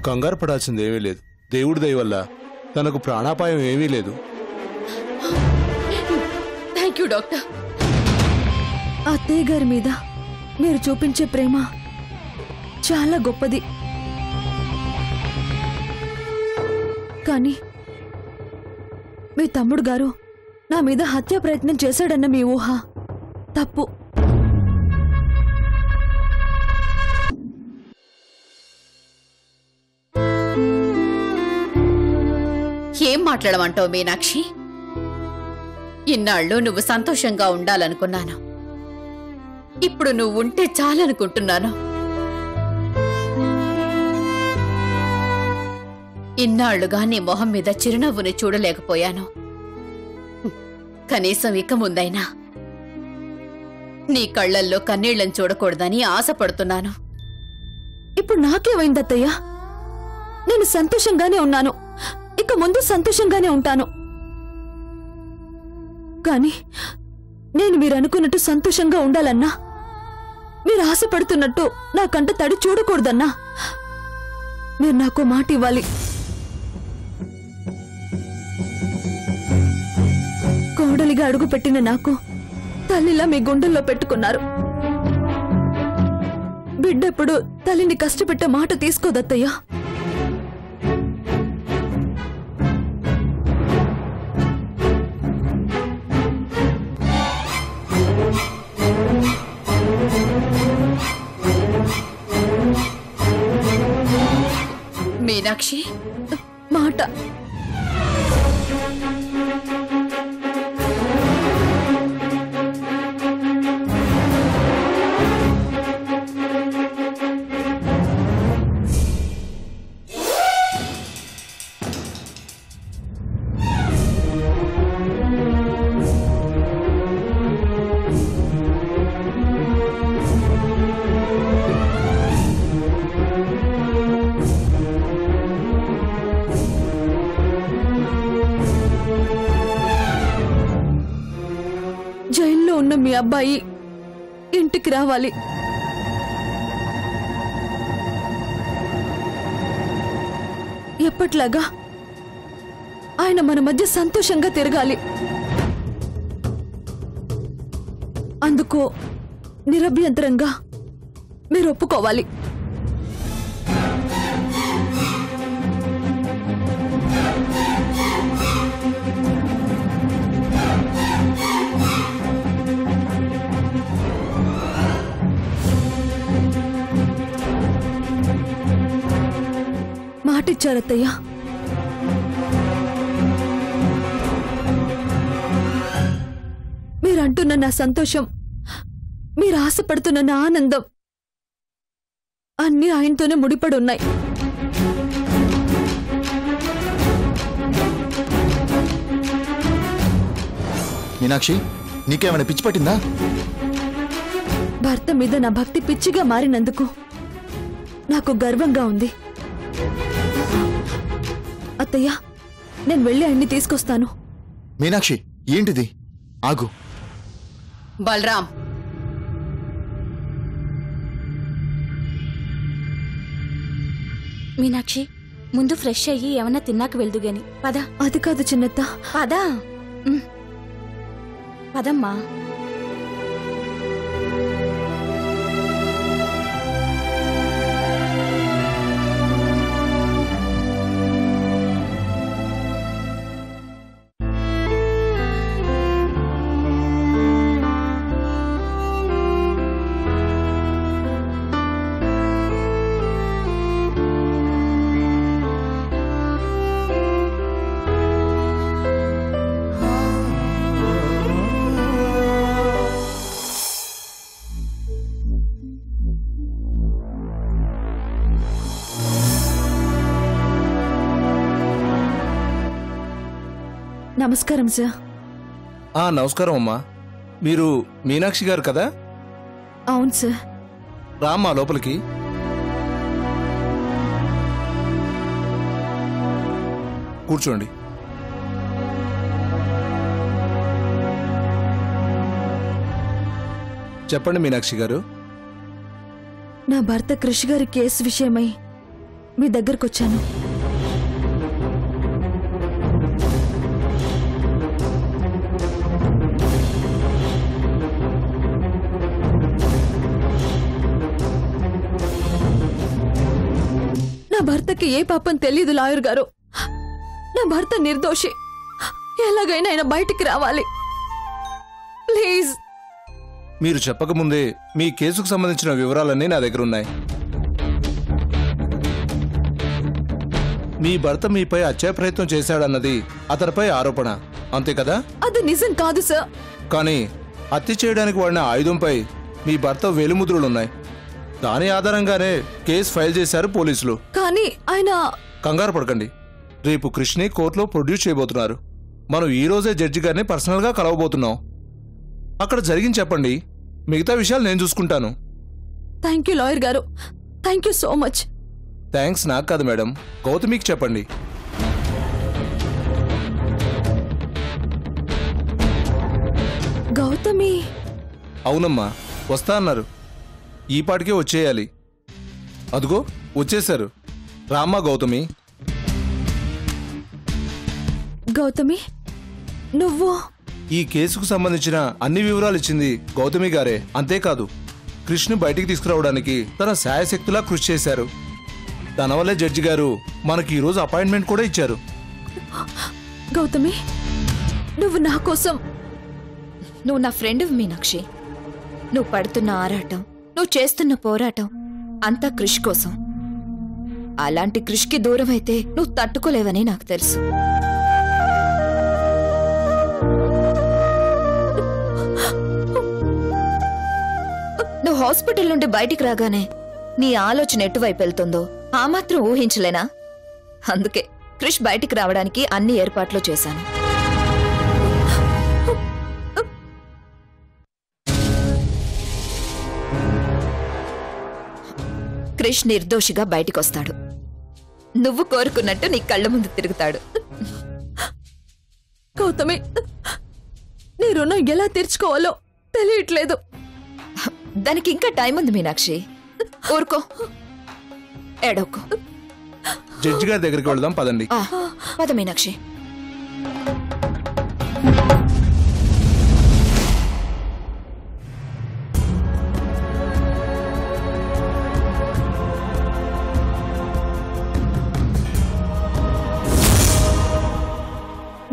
కంగారు పడాల్సిందేమీ లేదు. దేవుడి దయ వల్ల తనకు ప్రాణాపాయం ఏమీ లేదు. Thank you doctor. అత్తయ్య గారి మీద మీరు చూపించే ప్రేమ చాలా గొప్పది. కానీ మీ తమ్ముడు గారు నా మీద హత్య ప్రయత్నం చేశాడన్న మీ ఊహ తప్పు. ఏం మాట్లాడమంటావు మీనాక్షి? ఇన్నాళ్ళు నువ్వు సంతోషంగా ఉండాలనుకున్నాను. ఇప్పుడు నువ్వు ఉంటే చాలనుకుంటున్నాను. ఇన్నాళ్లుగా నీ మొహం మీద చిరునవ్వుని చూడలేకపోయాను. కనీసం ఇక ముందైనా నీ కళ్లల్లో కన్నీళ్లను చూడకూడదని ఆశపడుతున్నాను. ఇప్పుడు నాకేమైందత్తయ్యా? నేను సంతోషంగానే ఉన్నాను. ఇక ముందు సంతోషంగానే ఉంటాను. కానీ నేను మీరు అనుకున్నట్టు సంతోషంగా ఉండాలన్నా, మీరు ఆశపడుతున్నట్టు నా కంట తడి చూడకూడదన్నా మీరు నాకు మాట ఇవ్వాలి. కోడలిగా అడుగుపెట్టిన నాకు తల్లిలా మీ గుండెల్లో పెట్టుకున్నారు. బిడ్డెప్పుడు తల్లిని కష్టపెట్టే మాట తీసుకోదత్తయ్యా. మీనాక్షి, మాట జైల్లో ఉన్న మీ అబ్బాయి ఇంటికి రావాలి. ఎప్పట్లాగా ఆయన మన మధ్య సంతోషంగా తిరగాలి. అందుకు నిరభ్యంతరంగా మీరు ఒప్పుకోవాలి. మాటిచ్చారత్తయ్యా. మీరంటున్న నా సంతోషం, మీరు ఆశపడుతున్న నా ఆనందం అన్నీ ఆయనతోనే ముడిపడి ఉన్నాయి. మీనాక్షి, నీకేమైనా పిచ్చి పట్టిందా? భర్త మీద నా భక్తి పిచ్చిగా మారినందుకు నాకు గర్వంగా ఉంది. అత్తయ్య, నేను వెళ్ళి ఆయన్ని తీసుకొస్తాను. మీనాక్షి, ఏంటిది? ఆగు. బలరాం, మీనాక్షి, ముందు ఫ్రెష్ అయ్యి ఏమన్నా తిన్నాక వెళ్దుగాని. పద. అది కాదు చిన్నత్త. పదా. పదమ్మా. నమస్కారం సార్. నమస్కారం అమ్మా. మీరు మీనాక్షి గారు కదా? అవును సార్. రామ్మా లోపలికి. కూర్చోండి. చెప్పండి మీనాక్షి గారు. నా భర్త కృషి గారి కేసు విషయమై మీ దగ్గరకు వచ్చాను. నా భర్తకి ఏ పాపం తెలియదు లాయర్ గారు. నా భర్త నిర్దోషి. ఎలాగైనా ఆయన బయటికి రావాలి ప్లీజ్. మీరు చెప్పకముందే మీ కేసుకు సంబంధించిన వివరాలన్నీ నా దగ్గర ఉన్నాయి. మీ భర్త మీపై హత్యా ప్రయత్నం చేశాడన్నది అతనిపై ఆరోపణ, అంతే కదా? అది నిజం కాదు సార్. కానీ హత్య చేయడానికి వాడిన ఆయుధంపై మీ భర్త వేలిముద్రలున్నాయి. దాని ఆధారంగానే కేసు ఫైల్ చేశారు పోలీసులు. కానీ ఆయన... కంగారు పడకండి, రేపు కృష్ణని కోర్టులో ప్రొడ్యూస్ చేయబోతున్నారు. మనం ఈ రోజే జడ్జి గారిని పర్సనల్గా కలవబోతున్నాం. అక్కడ జరిగింది చెప్పండి, మిగతా విషయాలు నేను చూసుకుంటాను. థ్యాంక్ యూ లాయర్ గారు, thank you so much. Thanks నాకు కాదు మేడం, గౌతమికి చెప్పండి. గౌతమి? అవునమ్మా, వస్తా అన్నారు. ఈ పాటికే వచ్చేయాలి. అదుగో వచ్చేశారు. రామ్మా గౌతమి. గౌతమి నువ్వు? ఈ కేసుకు సంబంధించిన అన్ని వివరాలు ఇచ్చింది గౌతమి గారే. అంతేకాదు కృష్ణ బయటికి తీసుకురావడానికి తన శాయశక్తులా కృషి చేశారు. తన వల్లే జడ్జి గారు మనకి ఈరోజు అపాయింట్మెంట్ కూడా ఇచ్చారు. గౌతమి నువ్వు నా కోసం... నువ్వు నా ఫ్రెండ్ మీనాక్షి. నువ్వు పడుతున్న ఆరాటం, నువ్వు చేస్తున్న పోరాటం అంతా కృషి కోసం. అలాంటి కృషికి దూరం అయితే నువ్వు తట్టుకోలేవని నాకు తెలుసు. నువ్వు హాస్పిటల్ నుండి బయటికి రాగానే నీ ఆలోచన ఎటువైపు వెళ్తుందో ఆ మాత్రం ఊహించలేనా? అందుకే క్రిష్ బయటికి రావడానికి అన్ని ఏర్పాట్లు చేశాను. క్రిష్ నిర్దోషిగా బయటికొస్తాడు. నువ్వు కోరుకున్నట్టు నీ కళ్ళ ముందు తిరుగుతాడు. గౌతమి నీ రుణం ఎలా తీర్చుకోవాలో తెలియట్లేదు. దానికి ఇంకా టైం ఉంది మీనాక్షి, ఊరుకో, ఏడోకో. జడ్జి గారి దగ్గరికి వెళ్దాం పదండి. పద మీనాక్షి.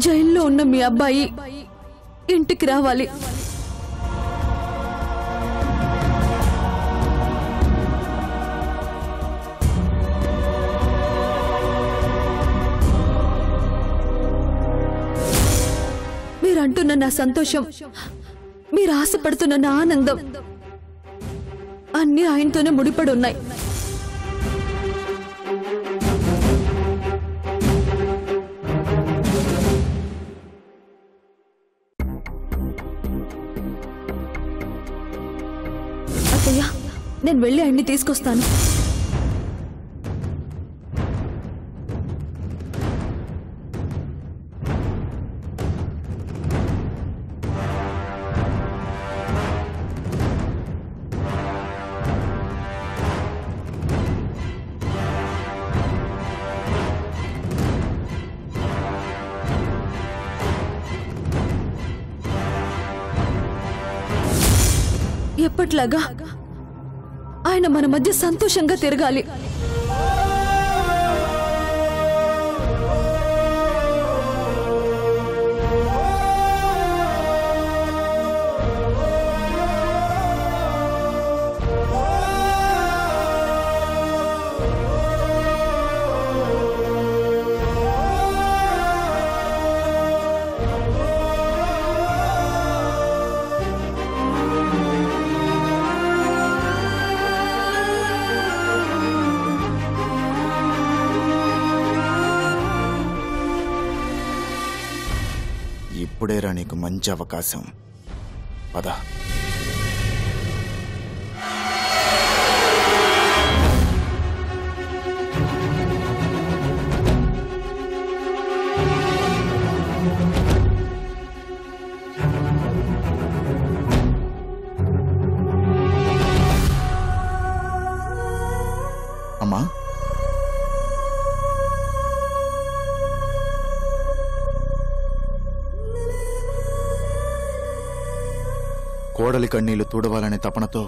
జైల్లో ఉన్న మీ అబ్బాయి ఇంటికి రావాలి. మీరంటున్న నా సంతోషం, మీరు ఆశపడుతున్న నా ఆనందం అన్నీ ఆయనతోనే ముడిపడి ఉన్నాయి. అత్తయ్య, నేను వెళ్ళి ఆయన్ని తీసుకొస్తాను. ఎప్పట్లాగా ఆయన మన మధ్య సంతోషంగా తిరగాలి. ఇప్పుడేరా నీకు మంచి అవకాశం. పద. అమ్మా, కోడలి కన్నీళ్లు తుడవాలనే తపనతో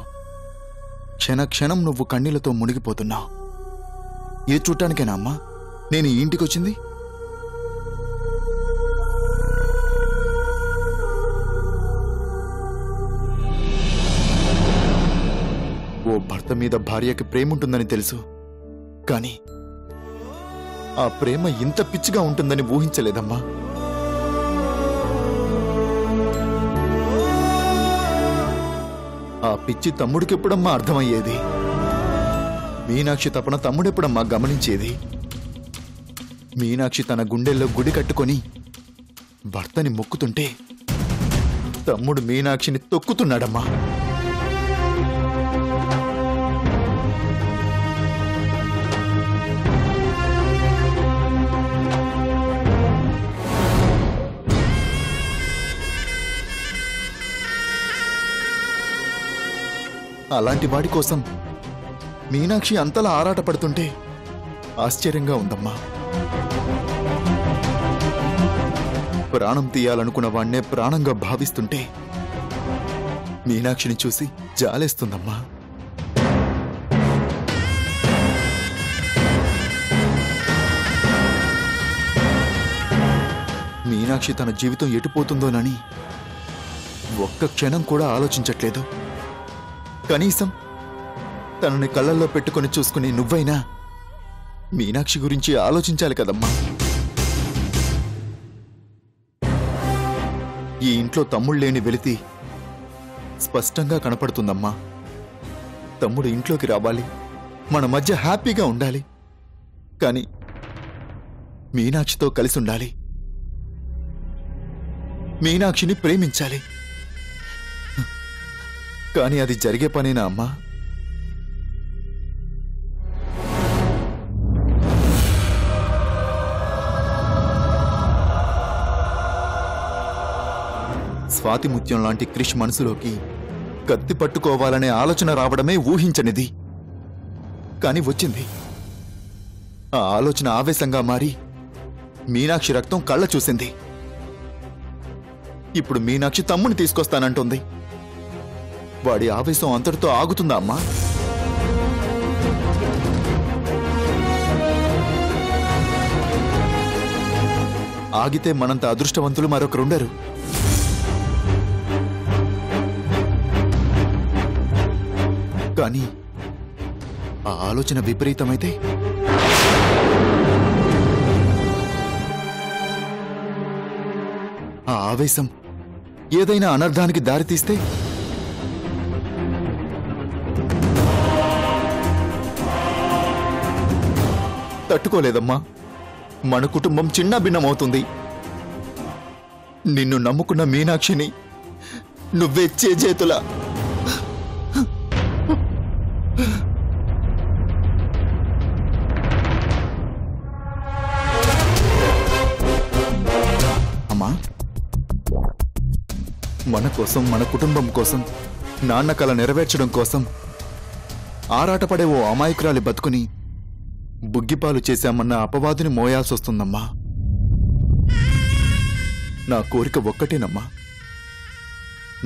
క్షణక్షణం నువ్వు కన్నీళ్లతో మునిగిపోతున్నావు. ఇది చూడటానికేనా అమ్మా నేను ఈ ఇంటికొచ్చింది? ఓ భర్త మీద భార్యకి ప్రేమ ఉంటుందని తెలుసు, కానీ ఆ ప్రేమ ఇంత పిచ్చిగా ఉంటుందని ఊహించలేదమ్మా. ఆ పిచ్చి తమ్ముడికెప్పుడమ్మా అర్థమయ్యేది? మీనాక్షి తపన తమ్ముడెప్పుడమ్మా గమనించేది? మీనాక్షి తన గుండెల్లో గుడి కట్టుకొని భర్తని మొక్కుతుంటే తమ్ముడు మీనాక్షిని తొక్కుతున్నాడమ్మా. అలాంటి వాడి కోసం మీనాక్షి అంతలా ఆరాటపడుతుంటే ఆశ్చర్యంగా ఉందమ్మా. ప్రాణం తీయాలనుకున్న వాణ్ణే ప్రాణంగా భావిస్తుంటే మీనాక్షిని చూసి జాలేస్తుందమ్మా. మీనాక్షి తన జీవితం ఎటుపోతుందోనని ఒక్క క్షణం కూడా ఆలోచించట్లేదు. కనీసం తనని కళ్ళల్లో పెట్టుకొని చూసుకుని నువ్వైనా మీనాక్షి గురించి ఆలోచించాలి కదమ్మా. ఈ ఇంట్లో తమ్ముడు లేని వెలితి స్పష్టంగా కనపడుతుందమ్మా. తమ్ముడు ఇంట్లోకి రావాలి, మన మధ్య హ్యాపీగా ఉండాలి, కానీ మీనాక్షితో కలిసి ఉండాలి, మీనాక్షిని ప్రేమించాలి. కానీ అది జరిగే పనేనా అమ్మా? స్వాతిముత్యం లాంటి క్రిష్ మనసులోకి కత్తి పట్టుకోవాలనే ఆలోచన రావడమే ఊహించనిది. కాని వచ్చింది. ఆ ఆలోచన ఆవేశంగా మారి మీనాక్షి రక్తం కళ్ళ చూసింది. ఇప్పుడు మీనాక్షి తమ్ముని తీసుకొస్తానంటుంది. వాడి ఆవేశం అంతటితో ఆగుతుందా అమ్మా? ఆగితే మనంత అదృష్టవంతులు మరొకరుండరు. కానీ ఆ ఆలోచన విపరీతమైతే ఆ ఆవేశం ఏదైనా అనర్థానికి దారితీస్తే తట్టుకోలేదమ్మా. మన కుటుంబం చిన్న భిన్నమవుతుంది. నిన్ను నమ్ముకున్న మీనాక్షిని నువ్వే చేతులా అమ్మా, మన కోసం, మన కుటుంబం కోసం, నాన్న కల నెరవేర్చడం కోసం ఆరాటపడే ఓ అమాయకురాలి బతుకుని బుగ్గిపాలు చేశామన్న అపవాదుని మోయాల్సొస్తుందమ్మా. నా కోరిక ఒక్కటేనమ్మా,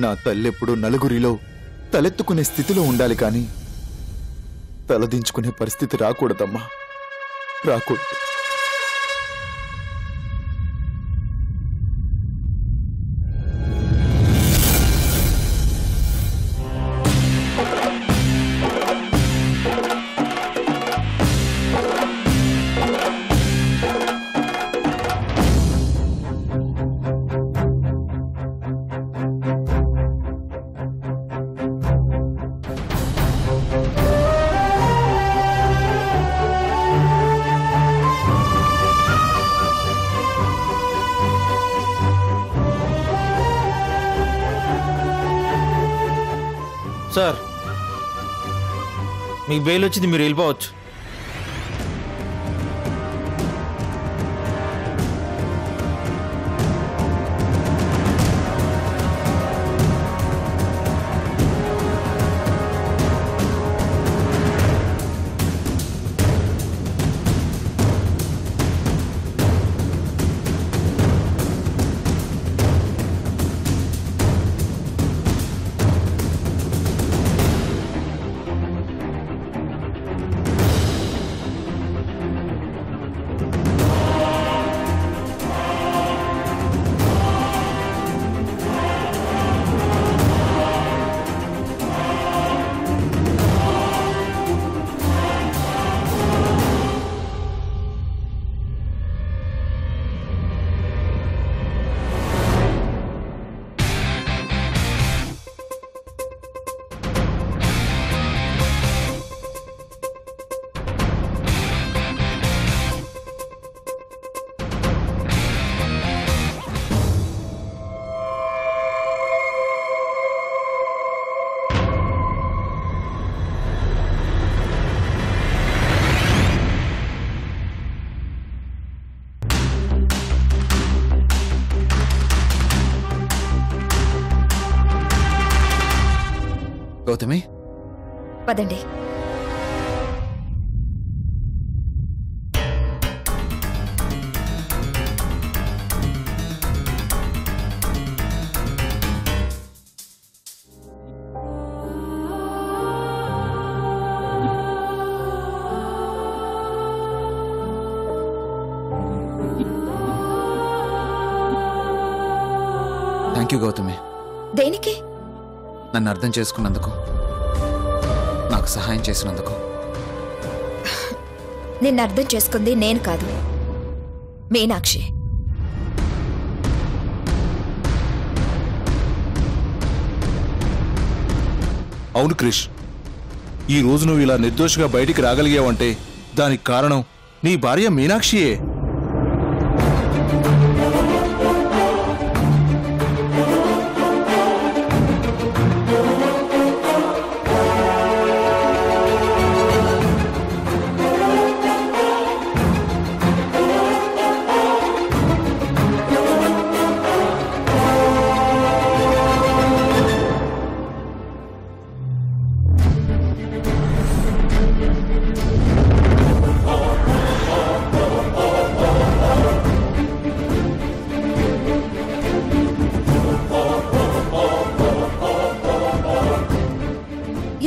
నా తల్లెప్పుడు నలుగురిలో తలెత్తుకునే స్థితిలో ఉండాలి, కానీ తలదించుకునే పరిస్థితి రాకూడదమ్మా, రాకూడదు. సార్, మీకు బెయిల్ వచ్చింది, మీరు వెళ్ళిపోవచ్చు. గౌతమి పదండి. థ్యాంక్ యూ గౌతమి, దేనికి? నన్ను అర్థం చేసుకున్నందుకు, నాకు సహాయం చేసినందుకు. నిన్ను అర్థం చేసుకుంది నేను కాదు, మీనాక్షి. అవును క్రిష్, ఈ రోజు నువ్వు ఇలా నిర్దోషిగా బయటికి రాగలిగావంటే దానికి కారణం నీ భార్య మీనాక్షియే.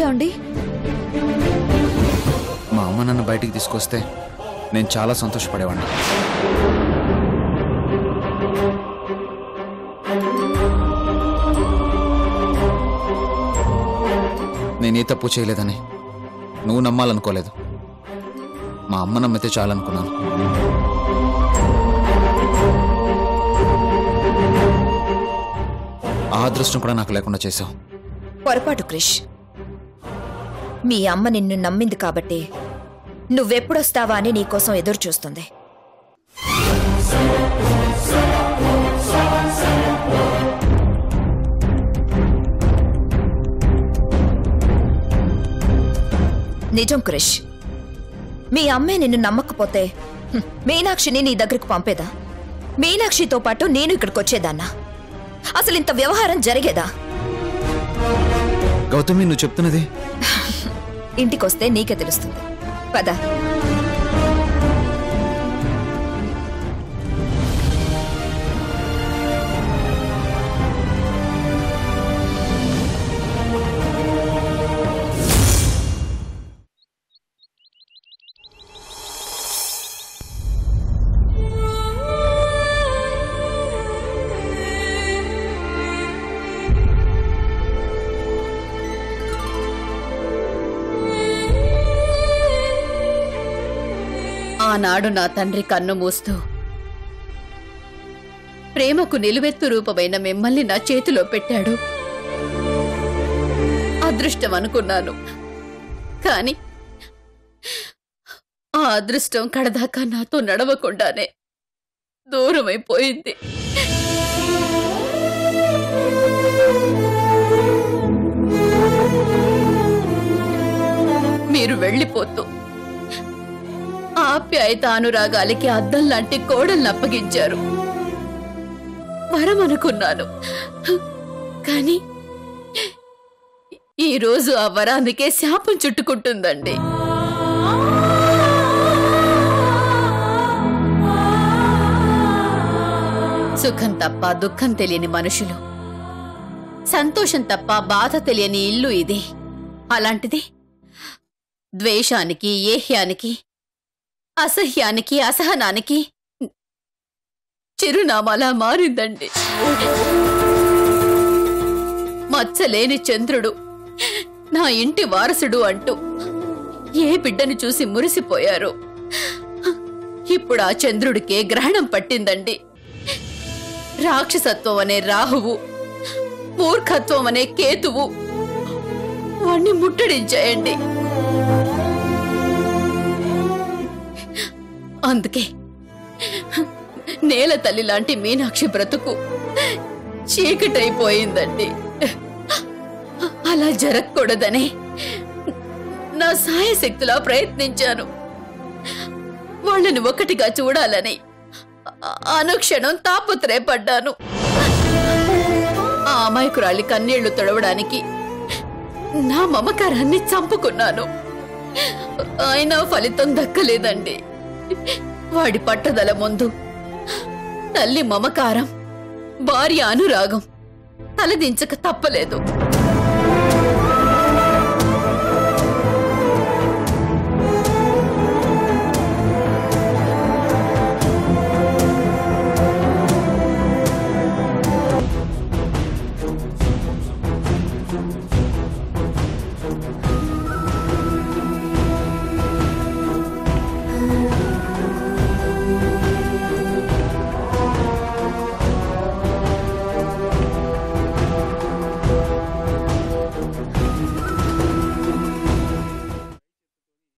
ఏమండి, మా అమ్మ నన్ను బయటికి తీసుకొస్తే నేను చాలా సంతోషపడేవాడిని. నేనే తప్పు చేయలేదని నువ్వు నమ్మాలనుకోలేదు. మా అమ్మ నమ్మితే చాలనుకున్నాను. ఆ అదృష్టం కూడా నాకు లేకుండా చేశావు. పొరపాటు క్రిష్. మీ అమ్మ నిన్ను నమ్మింది కాబట్టి నువ్వెప్పుడొస్తావా అని నీకోసం ఎదురు చూస్తుంది. నిజం క్రిష్, మీ అమ్మే నిన్ను నమ్మకపోతే మీనాక్షిని నీ దగ్గరకు పంపేదా? మీనాక్షితో పాటు నేను ఇక్కడికి వచ్చేదాన్నా? అసలు ఇంత వ్యవహారం జరిగేదా? గౌతమి, నువ్వు చెప్తున్నది ఇంటికొస్తే నీకే తెలుస్తుంది. పద. ఆనాడు నా తండ్రి కన్ను మూస్తూ ప్రేమకు నిలువెత్తు రూపమైన మిమ్మల్ని నా చేతిలో పెట్టాడు. అదృష్టం అనుకున్నాను, కాని ఆ అదృష్టం కడదాకా నాతో నడవకుండానే దూరమైపోయింది. మీరు వెళ్ళిపోతూ ఆప్యాయత అనురాగాలకి అద్దం లాంటి కోడల్ని అప్పగించారు. వరం అనుకున్నాను, కానీ ఈరోజు ఆ వరానికే శాపం చుట్టుకుంటుందండి. సుఖం తప్ప దుఃఖం తెలియని మనుషులు, సంతోషం తప్ప బాధ తెలియని ఇల్లు ఇది. అలాంటిది ద్వేషానికి, ఏహ్యానికి, అసహ్యానికి, అసహనానికి చిరునామాలా మారిందండి. మచ్చలేని చంద్రుడు నా ఇంటి వారసుడు అంటూ ఏ బిడ్డను చూసి మురిసిపోయారు. ఇప్పుడు ఆ చంద్రుడికే గ్రహణం పట్టిందండి. రాక్షసత్వం అనే రాహువు, మూర్ఖత్వం అనే కేతువు వాణ్ణి ముట్టడించాయండి. అందుకే నేల తల్లి లాంటి మీనాక్షి బ్రతుకు చీకటైపోయిందండి. అలా జరగకూడదని నా సాయశక్తులా ప్రయత్నించాను. వాళ్ళని ఒకటిగా చూడాలని అనుక్షణం తాపత్రయపడ్డాను. ఆ అమాయకురాలి కన్నీళ్లు తొడవడానికి నా మమకారాన్ని చంపుకున్నాను. అయినా ఫలితం దక్కలేదండి. వాడి పట్టుదల ముందు తల్లి మమకారం, భార్య అనురాగం తలదించక తప్పలేదు.